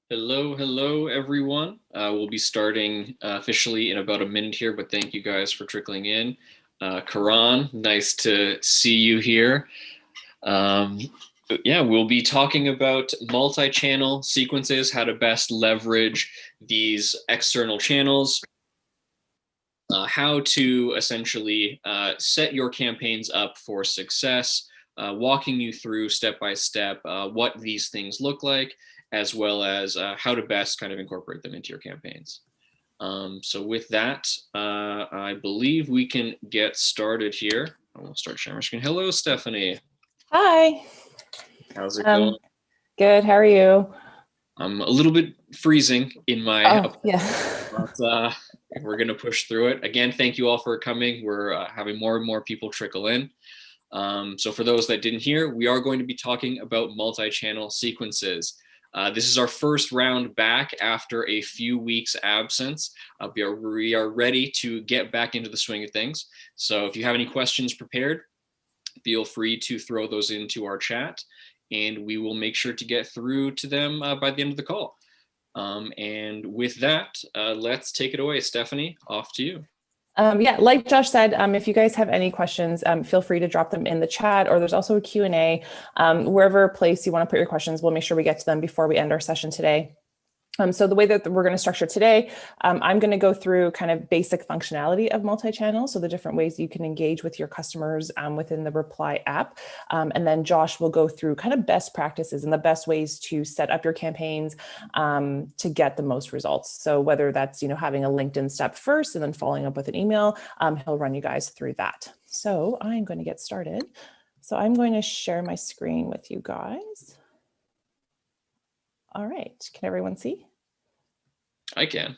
Hello, everyone. We'll be starting officially in about a minute here, but thank you guys for trickling in. Karan, nice to see you here. Um, yeah, we'll be talking about multi-channel sequences, how to best leverage these external channels, how to essentially set your campaigns up for success, walking you through step by step what these things look like, as well as how to best kind of incorporate them into your campaigns. So with that, I believe we can get started here. I will start sharing my screen. Hello, Stephanie. Hi. How's it going? Good. How are you? I'm a little bit freezing in my Oh, yeah. but we're going to push through it. Again, thank you all for coming. We're having more and more people trickle in. So for those that didn't hear, we are going to be talking about multi-channel sequences. This is our first round back after a few weeks absence. We are ready to get back into the swing of things. So if you have any questions prepared, feel free to throw those into our chat and we will make sure to get through to them by the end of the call. And with that, let's take it away. Stephanie, off to you. Yeah, like Josh said, if you guys have any questions, feel free to drop them in the chat, or there's also a Q&A. Wherever place you want to put your questions, we'll make sure we get to them before we end our session today. So the way that we're going to structure today, I'm going to go through kind of basic functionality of multi-channel, so the different ways you can engage with your customers within the Reply app. And then Josh will go through kind of best practices and the best ways to set up your campaigns to get the most results. So whether that's, having a LinkedIn step first and then following up with an email, he'll run you guys through that. So I'm going to get started. So I'm going to share my screen with you guys. All right, can everyone see? I can.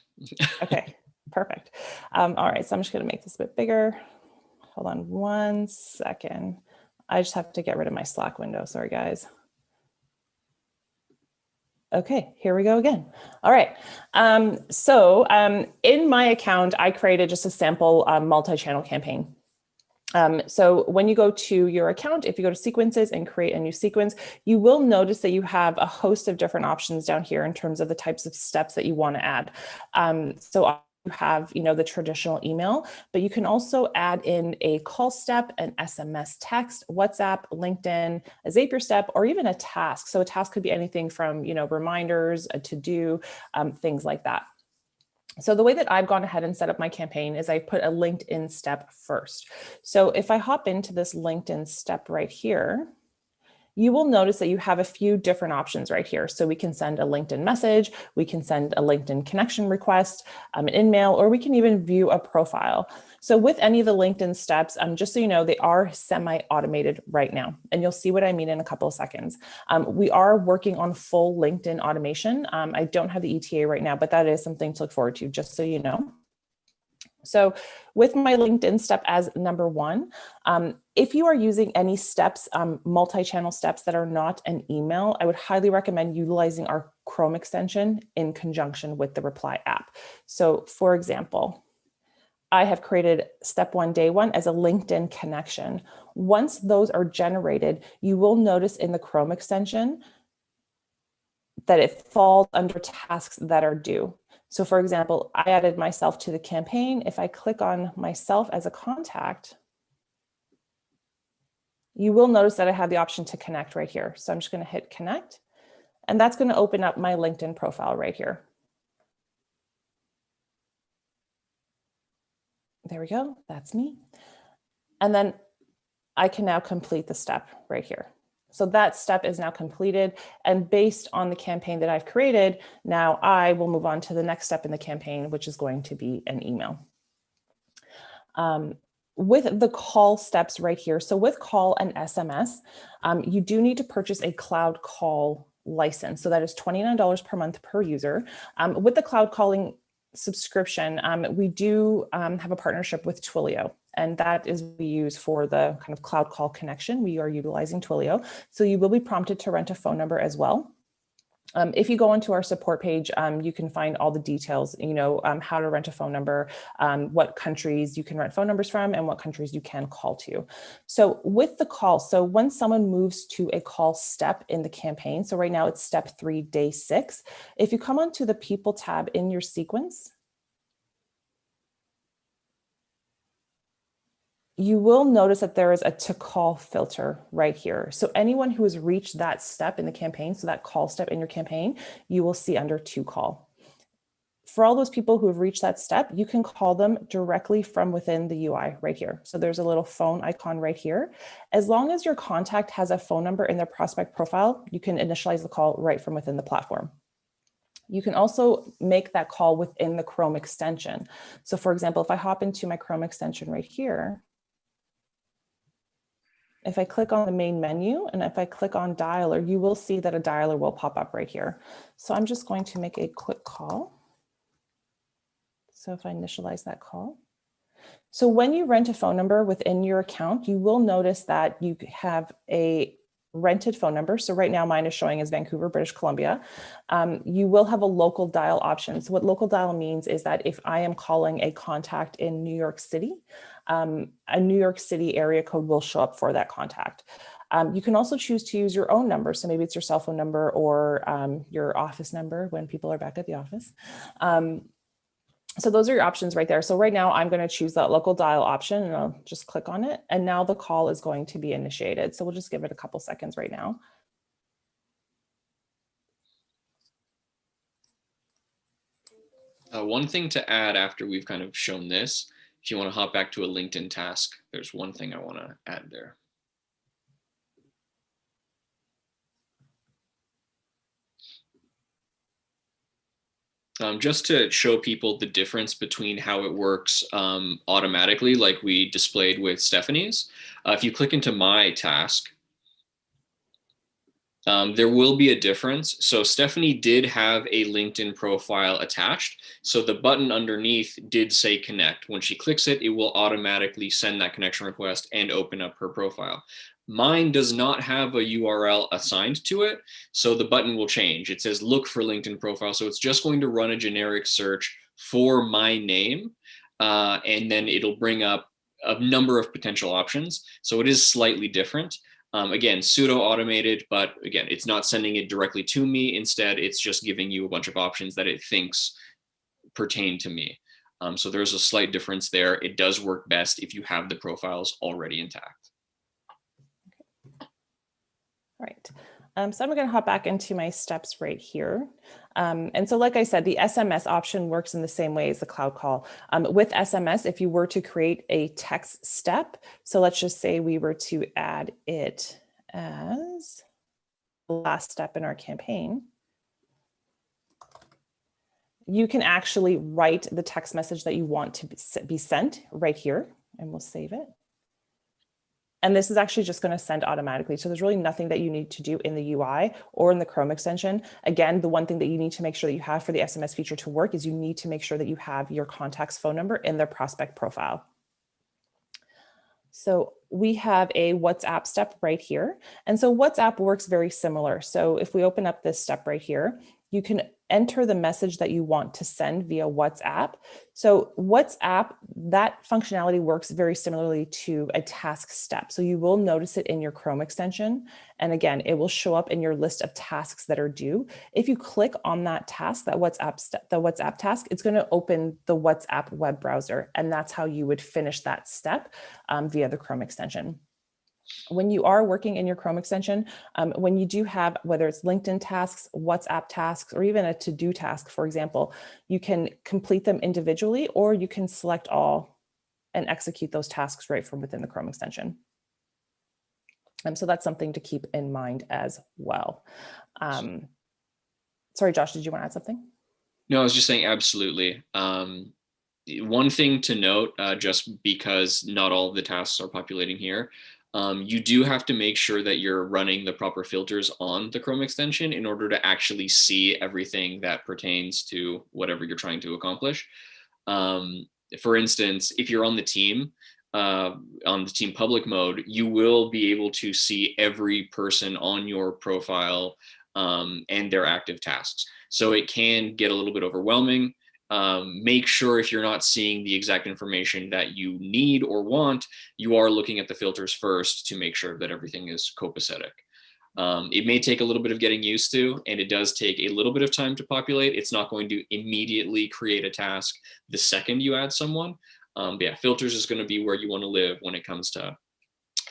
Okay, perfect. All right, so I'm just gonna make this a bit bigger. Hold on 1 second. I just have to get rid of my Slack window, sorry guys. Okay, here we go again. All right, in my account, I created just a sample multi-channel campaign. So when you go to your account, if you go to sequences and create a new sequence, you will notice that you have a host of different options down here in terms of the types of steps that you want to add. So you have, the traditional email, but you can also add in a call step, an SMS text, WhatsApp, LinkedIn, a Zapier step, or even a task. So a task could be anything from, reminders, a to-do, things like that. So the way that I've gone ahead and set up my campaign is I put a LinkedIn step first. So if I hop into this LinkedIn step right here, you will notice that you have a few different options right here. So we can send a LinkedIn message, we can send a LinkedIn connection request, an email, or we can even view a profile. So with any of the LinkedIn steps, just so you know, they are semi-automated right now. And you'll see what I mean in a couple of seconds. We are working on full LinkedIn automation. I don't have the ETA right now, but that is something to look forward to, just so you know. So with my LinkedIn step as number one, if you are using any steps, multi-channel steps that are not an email, I would highly recommend utilizing our Chrome extension in conjunction with the Reply app. So for example, I have created step one, day one as a LinkedIn connection. Once those are generated, you will notice in the Chrome extension that it falls under tasks that are due. So for example, I added myself to the campaign. If I click on myself as a contact, you will notice that I have the option to connect right here. So I'm just going to hit connect, and that's going to open up my LinkedIn profile right here. There we go. That's me. And then I can now complete the step right here. So that step is now completed, and based on the campaign that I've created, now I will move on to the next step in the campaign, which is going to be an email. With the call steps right here, so with call and SMS, you do need to purchase a cloud call license. So that is $29 per month per user. With the cloud calling subscription, we do have a partnership with Twilio, and that is what we use for the kind of cloud call connection. We are utilizing Twilio. So you will be prompted to rent a phone number as well. If you go onto our support page, you can find all the details, how to rent a phone number, what countries you can rent phone numbers from, and what countries you can call to. So with the call, so when someone moves to a call step in the campaign, so right now it's step 3, day 6, if you come onto the people tab in your sequence, you will notice that there is a to call filter right here. So anyone who has reached that step in the campaign, so that call step in your campaign, you will see under to call. For all those people who have reached that step, you can call them directly from within the UI right here. So there's a little phone icon right here. As long as your contact has a phone number in their prospect profile, you can initialize the call right from within the platform. You can also make that call within the Chrome extension. So for example, if I hop into my Chrome extension right here, if I click on the main menu and if I click on dialer, you will see that a dialer will pop up right here. So I'm just going to make a quick call. So if I initialize that call. So when you rent a phone number within your account, you will notice that you have a rented phone number. So right now mine is showing as Vancouver, British Columbia. You will have a local dial option. So what local dial means is that if I am calling a contact in New York City, a New York City area code will show up for that contact. You can also choose to use your own number. So maybe it's your cell phone number or your office number when people are back at the office. So those are your options right there. So right now I'm going to choose that local dial option and I'll just click on it. And now the call is going to be initiated. So we'll just give it a couple seconds right now. One thing to add after we've kind of shown this, if you want to hop back to a LinkedIn task, there's one thing I want to add there. Just to show people the difference between how it works automatically, like we displayed with Stephanie's. If you click into my task, there will be a difference. So Stephanie did have a LinkedIn profile attached. So the button underneath did say connect. When she clicks it, it will automatically send that connection request and open up her profile. Mine does not have a URL assigned to it. So the button will change. It says look for LinkedIn profile. So it's just going to run a generic search for my name. And then it'll bring up a number of potential options. So it is slightly different. Again, pseudo automated, but again, it's not sending it directly to me. Instead, it's just giving you a bunch of options that it thinks pertain to me. So there's a slight difference there. It does work best if you have the profiles already intact. Okay. All right. So I'm going to hop back into my steps right here. And so like I said, the SMS option works in the same way as the cloud call. With SMS, if you were to create a text step, so let's just say we were to add it as the last step in our campaign, you can actually write the text message that you want to be sent right here, and we'll save it. And this is actually just going to send automatically. So there's really nothing that you need to do in the UI or in the Chrome extension. Again, the one thing that you need to make sure that you have for the SMS feature to work is you need to make sure that you have your contact's phone number in their prospect profile. So we have a WhatsApp step right here. And so WhatsApp works very similar. So if we open up this step right here, you can enter the message that you want to send via WhatsApp. So WhatsApp, that functionality works very similarly to a task step. So you will notice it in your Chrome extension. And again, it will show up in your list of tasks that are due. If you click on that task, that WhatsApp step, the WhatsApp task, it's going to open the WhatsApp web browser. And that's how you would finish that step via the Chrome extension. When you are working in your Chrome extension, when you do have, whether it's LinkedIn tasks, WhatsApp tasks, or even a to-do task, for example, you can complete them individually, or you can select all and execute those tasks right from within the Chrome extension. So that's something to keep in mind as well. Sorry, Josh, did you want to add something? No, I was just saying absolutely. One thing to note, just because not all of the tasks are populating here, you do have to make sure that you're running the proper filters on the Chrome extension in order to actually see everything that pertains to whatever you're trying to accomplish. For instance, if you're on the team public mode, you will be able to see every person on your profile and their active tasks. So it can get a little bit overwhelming. Make sure if you're not seeing the exact information that you need or want, you are looking at the filters first to make sure that everything is copacetic. It may take a little bit of getting used to, and it does take a little bit of time to populate. It's not going to immediately create a task the second you add someone. But yeah, filters is going to be where you want to live when it comes to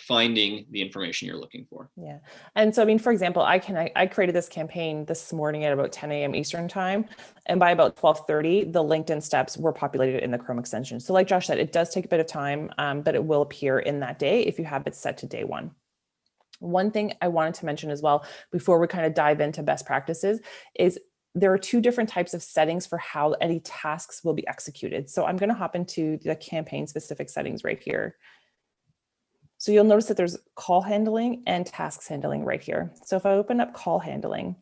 finding the information you're looking for. Yeah. And so, I mean, for example, I created this campaign this morning at about 10 a.m. Eastern time. And by about 12:30, the LinkedIn steps were populated in the Chrome extension. So like Josh said, it does take a bit of time, but it will appear in that day if you have it set to day one. One thing I wanted to mention as well, before we kind of dive into best practices, is there are two different types of settings for how any tasks will be executed. So I'm going to hop into the campaign specific settings right here. So you'll notice that there's call handling and tasks handling right here. So if I open up call handling,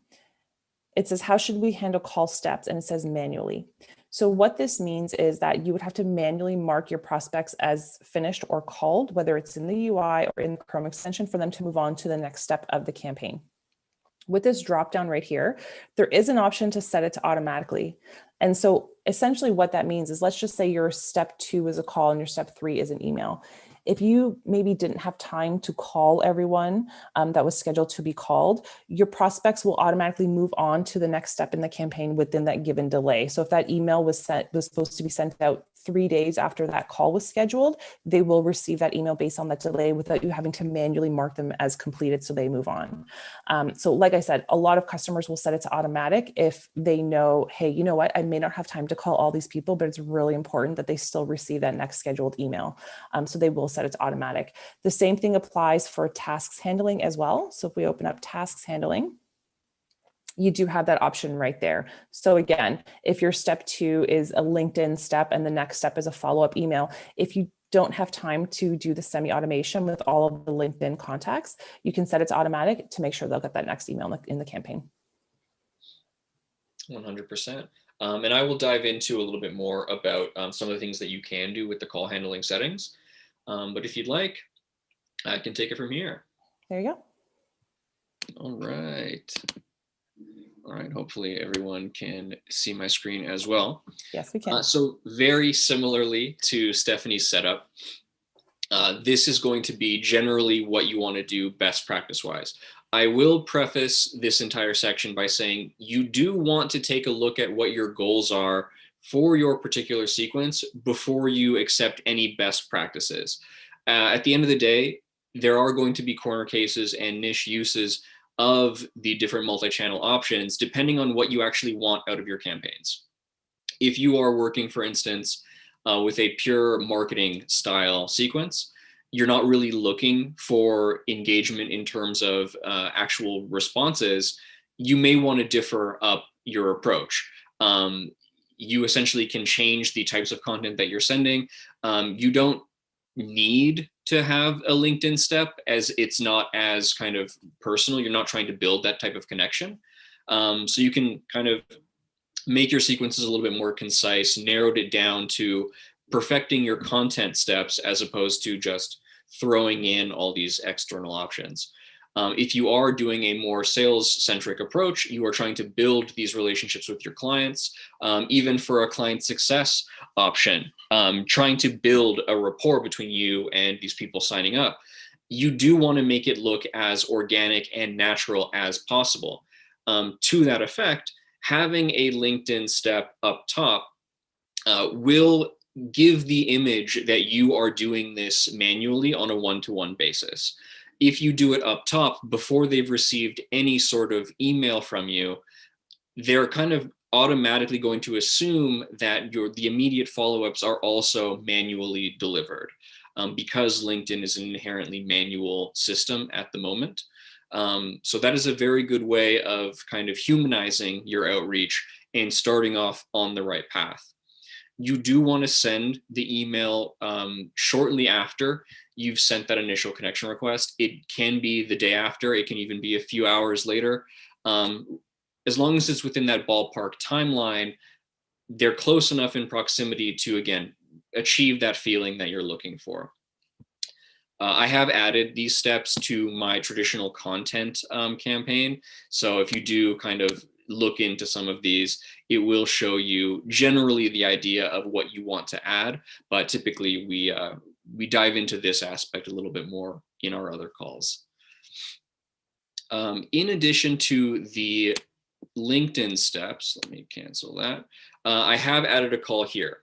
it says, how should we handle call steps? And it says manually. So what this means is that you would have to manually mark your prospects as finished or called, whether it's in the UI or in the Chrome extension, for them to move on to the next step of the campaign. With this drop down right here, there is an option to set it to automatically. And so essentially what that means is, let's just say your step 2 is a call and your step 3 is an email. If you maybe didn't have time to call everyone that was scheduled to be called, your prospects will automatically move on to the next step in the campaign within that given delay. So if that email was supposed to be sent out 3 days after that call was scheduled, they will receive that email based on that delay without you having to manually mark them as completed so they move on. So like I said, a lot of customers will set it to automatic if they know, hey, you know what, I may not have time to call all these people, but it's really important that they still receive that next scheduled email. So they will set it to automatic. The same thing applies for tasks handling as well. So if we open up tasks handling, you do have that option right there. So again, if your step 2 is a LinkedIn step and the next step is a follow-up email, if you don't have time to do the semi-automation with all of the LinkedIn contacts, you can set it to automatic to make sure they'll get that next email in the campaign. 100%. And I will dive into a little bit more about some of the things that you can do with the call handling settings. But if you'd like, I can take it from here. There you go. All right. All right, hopefully everyone can see my screen as well. Yes, we can. So very similarly to Stephanie's setup, this is going to be generally what you want to do best practice-wise. I will preface this entire section by saying you do want to take a look at what your goals are for your particular sequence before you accept any best practices. At the end of the day, there are going to be corner cases and niche uses of the different multi-channel options, depending on what you actually want out of your campaigns. If you are working, for instance, with a pure marketing style sequence, you're not really looking for engagement in terms of actual responses, you may want to differ up your approach. You essentially can change the types of content that you're sending. You don't need to have a LinkedIn step, as it's not as kind of personal. You're not trying to build that type of connection. So you can kind of make your sequences a little bit more concise, narrowed it down to perfecting your content steps as opposed to just throwing in all these external options. If you are doing a more sales-centric approach, you are trying to build these relationships with your clients, even for a client success option, trying to build a rapport between you and these people signing up. You do want to make it look as organic and natural as possible. To that effect, having a LinkedIn step up top will give the image that you are doing this manually on a one-to-one basis. If you do it up top before they've received any sort of email from you, they're kind of automatically going to assume that the immediate follow-ups are also manually delivered, because LinkedIn is an inherently manual system at the moment. So that is a very good way of kind of humanizing your outreach and starting off on the right path. You do want to send the email shortly after you've sent that initial connection request. It can be the day after, it can even be a few hours later. As long as it's within that ballpark timeline, they're close enough in proximity to, again, achieve that feeling that you're looking for. I have added these steps to my traditional content campaign. So if you do kind of look into some of these, it will show you generally the idea of what you want to add. But typically we dive into this aspect a little bit more in our other calls. In addition to the LinkedIn steps, let me cancel that. I have added a call here.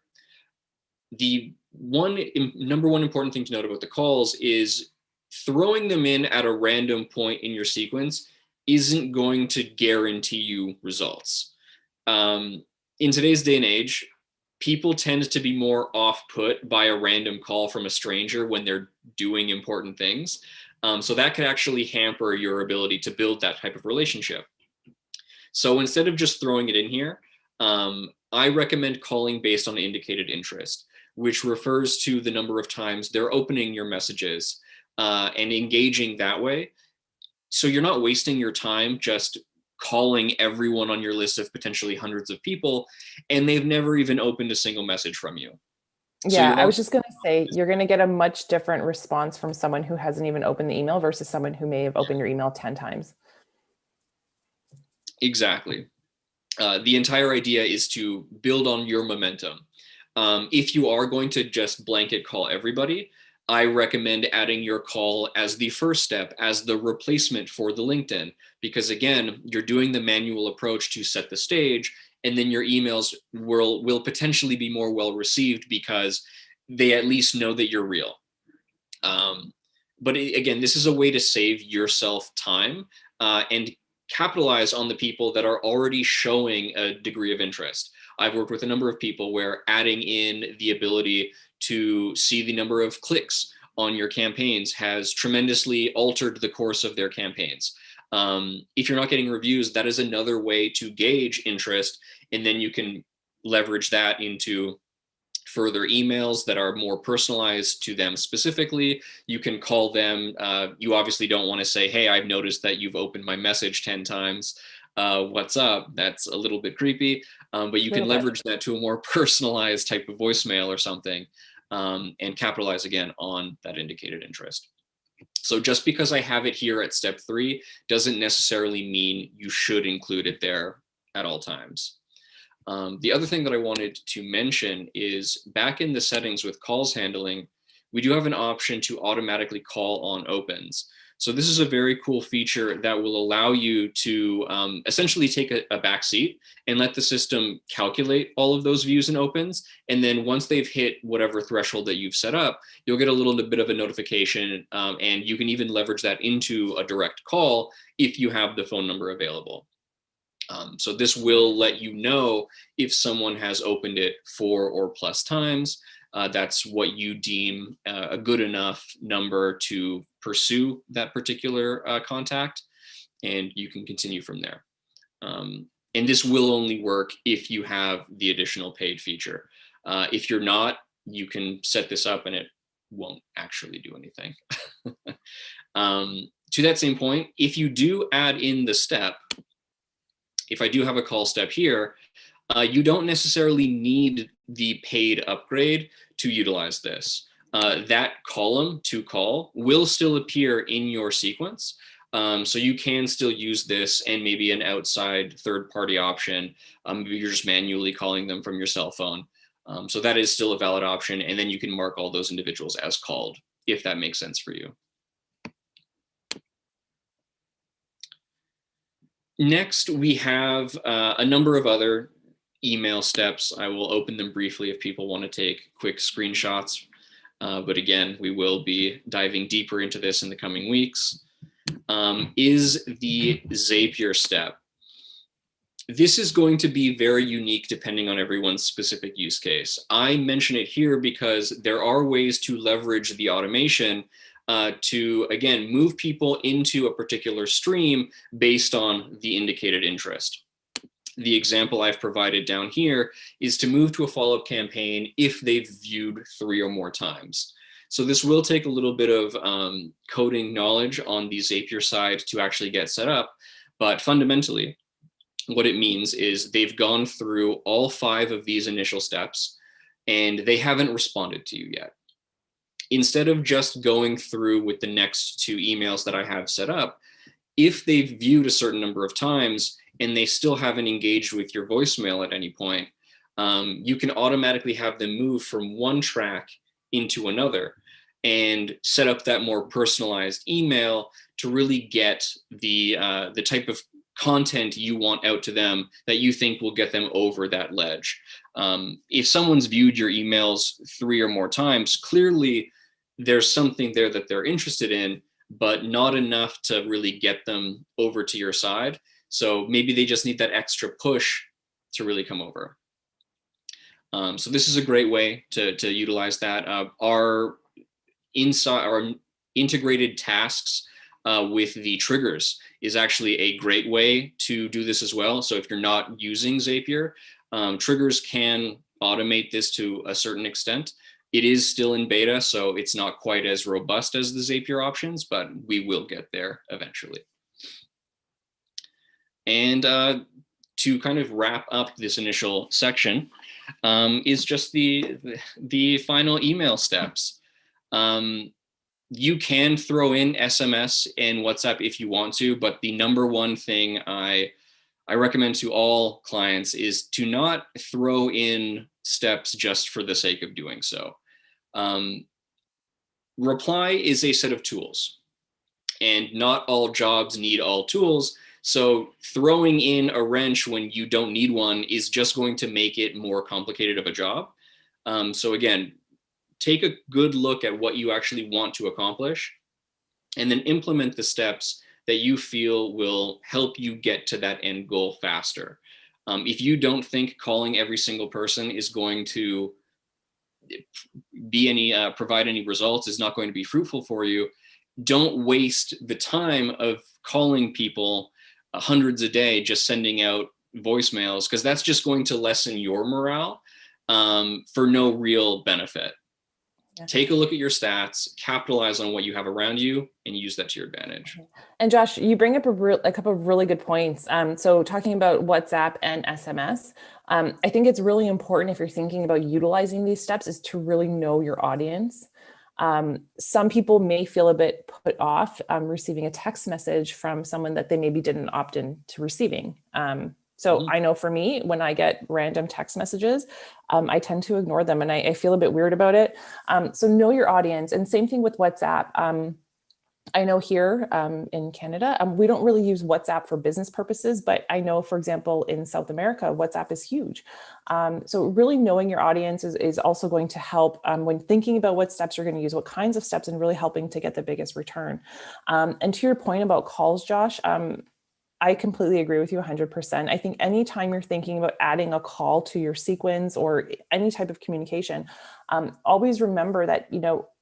The number one important thing to note about the calls is throwing them in at a random point in your sequence isn't going to guarantee you results. In today's day and age, people tend to be more off put by a random call from a stranger when they're doing important things. So that could actually hamper your ability to build that type of relationship. So instead of just throwing it in here, I recommend calling based on indicated interest, which refers to the number of times they're opening your messages and engaging that way. So you're not wasting your time just calling everyone on your list of potentially hundreds of people, and they've never even opened a single message from you. So Yeah, I was just going to say, you're going to get a much different response from someone who hasn't even opened the email versus someone who may have opened your email 10 times. Exactly. The entire idea is to build on your momentum. If you are going to just blanket call everybody, I recommend adding your call as the first step, as the replacement for the LinkedIn, because again, you're doing the manual approach to set the stage, and then your emails will potentially be more well received because they at least know that you're real. But again, this is a way to save yourself time and capitalize on the people that are already showing a degree of interest. I've worked with a number of people where adding in the ability to see the number of clicks on your campaigns has tremendously altered the course of their campaigns. If you're not getting reviews, that is another way to gauge interest, and then you can leverage that into further emails that are more personalized to them specifically. You can call them. You obviously don't want to say, hey, I've noticed that you've opened my message 10 times. What's up? That's a little bit creepy, but you can leverage that to a more personalized type of voicemail or something, and capitalize again on that indicated interest. So just because I have it here at step 3 doesn't necessarily mean you should include it there at all times. The other thing that I wanted to mention is back in the settings with calls handling, we do have an option to automatically call on opens. So this is a very cool feature that will allow you to essentially take a back seat and let the system calculate all of those views and opens. And then once they've hit whatever threshold that you've set up, you'll get a little bit of a notification, and you can even leverage that into a direct call if you have the phone number available. So this will let you know if someone has opened it 4 or plus times. That's what you deem a good enough number to pursue that particular contact, and you can continue from there. And this will only work if you have the additional paid feature. If you're not, you can set this up and it won't actually do anything. To that same point, if you do add in the step, if I do have a call step here, you don't necessarily need the paid upgrade to utilize this. That column to call will still appear in your sequence. So you can still use this and maybe an outside third-party option. Maybe you're just manually calling them from your cell phone. So that is still a valid option. And then you can mark all those individuals as called, if that makes sense for you. Next, we have a number of other email steps. I will open them briefly if people want to take quick screenshots. But again, we will be diving deeper into this in the coming weeks. Is the Zapier step. This is going to be very unique depending on everyone's specific use case. I mention it here because there are ways to leverage the automation to, again, move people into a particular stream based on the indicated interest. The example I've provided down here is to move to a follow-up campaign if they've viewed 3 or more times. So this will take a little bit of coding knowledge on the Zapier side to actually get set up, but fundamentally, what it means is they've gone through all 5 of these initial steps and they haven't responded to you yet. instead of just going through with the next 2 emails that I have set up, if they've viewed a certain number of times and they still haven't engaged with your voicemail at any point, you can automatically have them move from one track into another and set up that more personalized email to really get the type of content you want out to them that you think will get them over that ledge. If someone's viewed your emails 3 or more times, clearly there's something there that they're interested in, but not enough to really get them over to your side. So maybe they just need that extra push to really come over. So this is a great way to utilize that. Our integrated tasks with the triggers is actually a great way to do this as well. So if you're not using Zapier, triggers can automate this to a certain extent. It is still in beta, so it's not quite as robust as the Zapier options, but we will get there eventually. And to kind of wrap up this initial section is just the final email steps. You can throw in SMS and WhatsApp if you want to, but the number one thing I recommend to all clients is to not throw in steps just for the sake of doing so. Reply is a set of tools, and not all jobs need all tools. So throwing in a wrench when you don't need one is just going to make it more complicated of a job. So again, take a good look at what you actually want to accomplish, and then implement the steps that you feel will help you get to that end goal faster. If you don't think calling every single person is going to provide any results, is not going to be fruitful for you, don't waste the time of calling people hundreds a day, just sending out voicemails, because that's just going to lessen your morale for no real benefit. Yeah. Take a look at your stats, capitalize on what you have around you, and use that to your advantage. And Josh, you bring up a couple of really good points. So talking about WhatsApp and SMS, I think it's really important if you're thinking about utilizing these steps is to really know your audience. Some people may feel a bit put off receiving a text message from someone that they maybe didn't opt in to receiving. So I know for me, when I get random text messages, I tend to ignore them, and I feel a bit weird about it. So know your audience, and same thing with WhatsApp. I know here in Canada, we don't really use WhatsApp for business purposes, but I know, for example, in South America, WhatsApp is huge. So really knowing your audience is also going to help when thinking about what steps you're going to use, what kinds of steps, and really helping to get the biggest return. And to your point about calls, Josh, I completely agree with you 100%. I think anytime you're thinking about adding a call to your sequence or any type of communication, always remember that,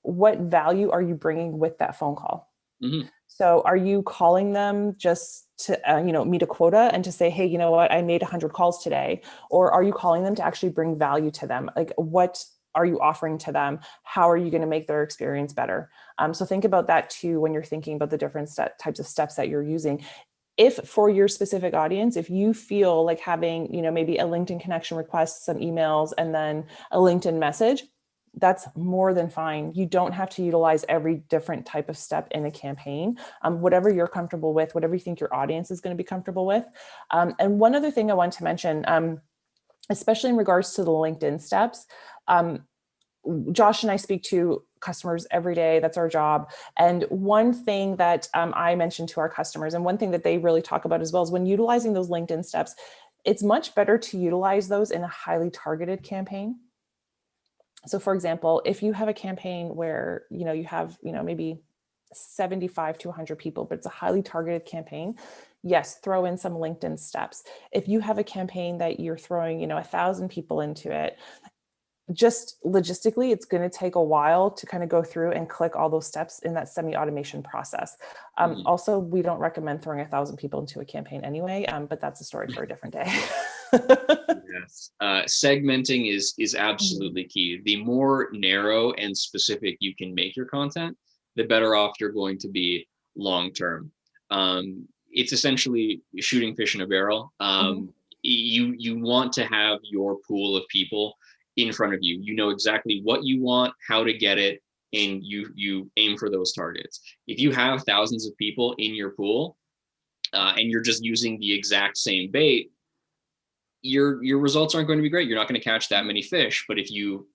what value are you bringing with that phone call? Mm-hmm. So are you calling them just to, meet a quota and to say, hey, you know what, I made 100 calls today? Or are you calling them to actually bring value to them? Like, what are you offering to them? How are you going to make their experience better? So think about that too, when you're thinking about the different types of steps that you're using. If for your specific audience, if you feel like having, maybe a LinkedIn connection request, some emails, and then a LinkedIn message, that's more than fine. You don't have to utilize every different type of step in a campaign. Whatever you're comfortable with, whatever you think your audience is going to be comfortable with. And one other thing I want to mention, especially in regards to the LinkedIn steps, Josh and I speak to customers every day. That's our job. And one thing that I mentioned to our customers, and one thing that they really talk about as well, is when utilizing those LinkedIn steps, it's much better to utilize those in a highly targeted campaign. So for example, if you have a campaign where, you have, maybe 75 to 100 people, but it's a highly targeted campaign, yes, throw in some LinkedIn steps. If you have a campaign that you're throwing, 1,000 people into it, just logistically, it's going to take a while to kind of go through and click all those steps in that semi-automation process. Also, we don't recommend throwing 1,000 people into a campaign anyway, but that's a story for a different day. Yes, segmenting is absolutely key. The more narrow and specific you can make your content, the better off you're going to be long term. It's essentially shooting fish in a barrel. You want to have your pool of people in front of you. You know exactly what you want, how to get it, and you aim for those targets. If you have thousands of people in your pool, and you're just using the exact same bait, your results aren't going to be great. You're not going to catch that many fish. But if you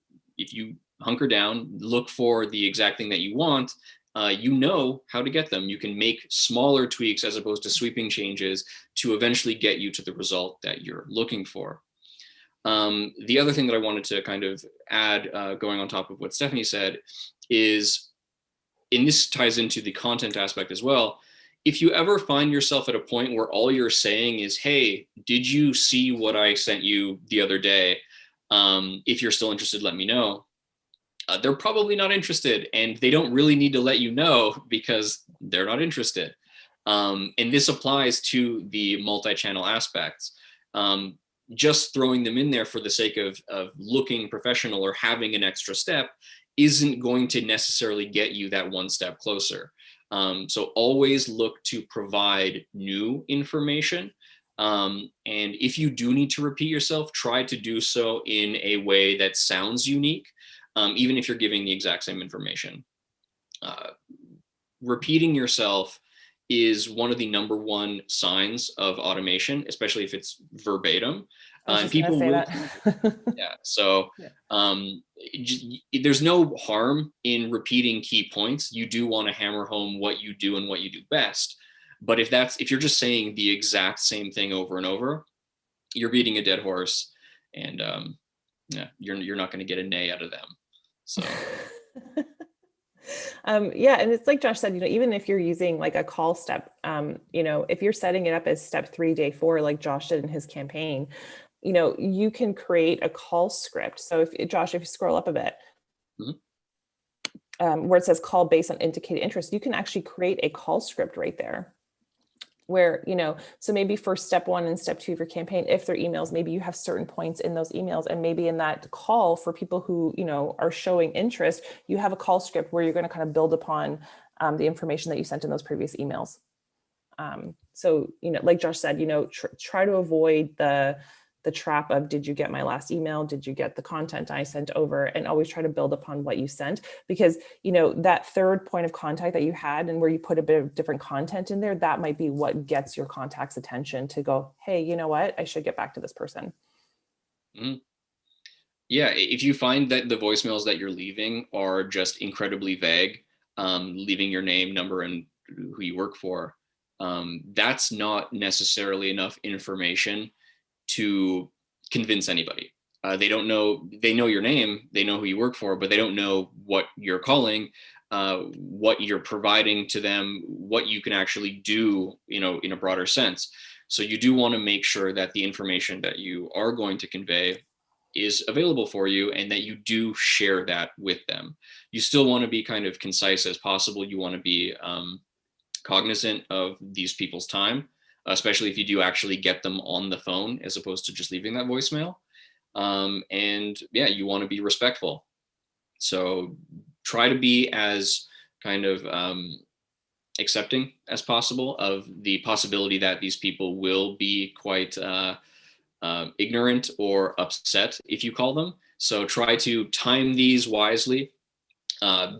hunker down, look for the exact thing that you want, you know how to get them. You can make smaller tweaks as opposed to sweeping changes to eventually get you to the result that you're looking for. The other thing that I wanted to kind of add, going on top of what Stephanie said, is, and this ties into the content aspect as well, if you ever find yourself at a point where all you're saying is, hey, did you see what I sent you the other day? If you're still interested, let me know. They're probably not interested, and they don't really need to let you know because they're not interested. And this applies to the multi-channel aspects. Just throwing them in there for the sake of looking professional or having an extra step isn't going to necessarily get you that one step closer. So always look to provide new information. And if you do need to repeat yourself, try to do so in a way that sounds unique, even if you're giving the exact same information. Repeating yourself is one of the number one signs of automation, especially if it's verbatim. And people will, that. Yeah. So there's no harm in repeating key points. You do want to hammer home what you do and what you do best. But if you're just saying the exact same thing over and over, you're beating a dead horse, and yeah, you're not going to get a nay out of them. So. Yeah, and it's like Josh said, even if you're using like a call step, if you're setting it up as step 3, day 4, like Josh did in his campaign, you can create a call script. So if you scroll up a bit, where it says call based on indicated interest, you can actually create a call script right there. Where, so maybe for step 1 and step 2 of your campaign, if they're emails, maybe you have certain points in those emails, and maybe in that call for people who, are showing interest, you have a call script where you're going to kind of build upon the information that you sent in those previous emails. So, like Josh said, try to avoid the trap of, did you get my last email? Did you get the content I sent over? And always try to build upon what you sent, because, that third point of contact that you had and where you put a bit of different content in there, that might be what gets your contact's attention to go, hey, you know what? I should get back to this person. Mm-hmm. Yeah. If you find that the voicemails that you're leaving are just incredibly vague, leaving your name, number, and who you work for, that's not necessarily enough information to convince anybody. They don't know, they know your name, they know who you work for, but they don't know what you're calling, what you're providing to them, what you can actually do, in a broader sense. So you do want to make sure that the information that you are going to convey is available for you, and that you do share that with them. You still want to be kind of concise as possible. You want to be cognizant of these people's time, especially if you do actually get them on the phone as opposed to just leaving that voicemail. And yeah, you want to be respectful. So try to be as kind of accepting as possible of the possibility that these people will be quite ignorant or upset if you call them. So try to time these wisely.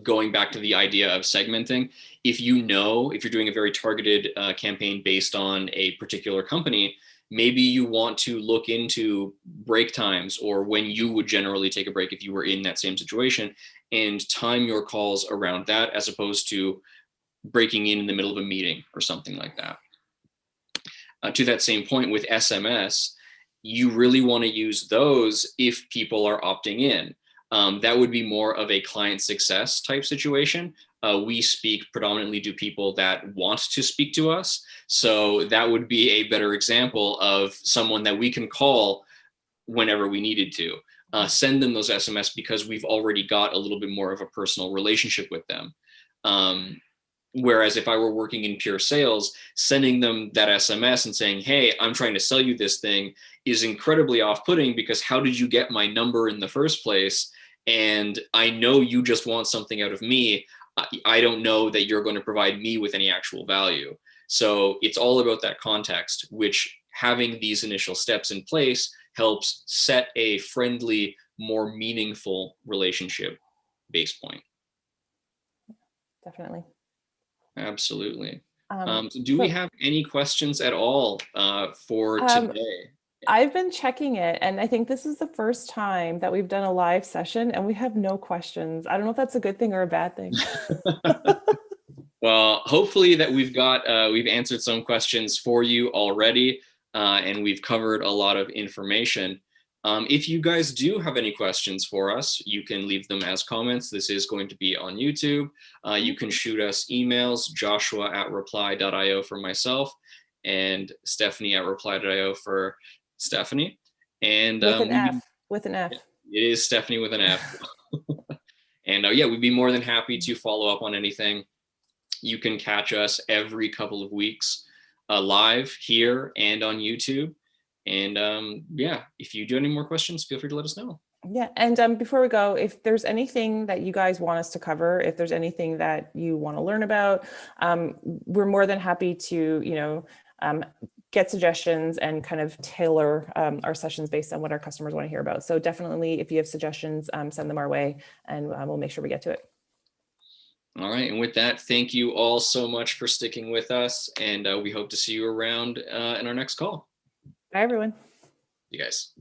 Going back to the idea of segmenting, if you're doing a very targeted campaign based on a particular company, maybe you want to look into break times, or when you would generally take a break if you were in that same situation, and time your calls around that, as opposed to breaking in the middle of a meeting or something like that. To that same point with SMS, you really want to use those if people are opting in. That would be more of a client success type situation. We speak predominantly to people that want to speak to us. So that would be a better example of someone that we can call whenever we needed to. Send them those SMS because we've already got a little bit more of a personal relationship with them. Whereas if I were working in pure sales, sending them that SMS and saying, hey, I'm trying to sell you this thing, is incredibly off-putting, because how did you get my number in the first place? And I know you just want something out of me. I don't know that you're going to provide me with any actual value. So it's all about that context, which having these initial steps in place helps set a friendly, more meaningful relationship base point. definitely. Absolutely. Um, So do we so have any questions at all for um, today? I've been checking it, and I think this is the first time that we've done a live session and we have no questions. I don't know if that's a good thing or a bad thing. Well, hopefully that we've answered some questions for you already, and we've covered a lot of information. If you guys do have any questions for us, you can leave them as comments. This is going to be on YouTube. You can shoot us emails, joshua@reply.io for myself, and Stephanie at reply.io for Stephanie. And With an F, with an F. it is Stephanie with an F. And yeah, we'd be more than happy to follow up on anything. You can catch us every couple of weeks live here and on YouTube. And yeah, if you do any more questions, feel free to let us know. Yeah, and before we go, if there's anything that you guys want us to cover, if there's anything that you want to learn about, we're more than happy to, get suggestions and kind of tailor our sessions based on what our customers want to hear about. So definitely, if you have suggestions, send them our way, and we'll make sure we get to it. All right, and with that, thank you all so much for sticking with us, and we hope to see you around in our next call. Bye, everyone. You guys.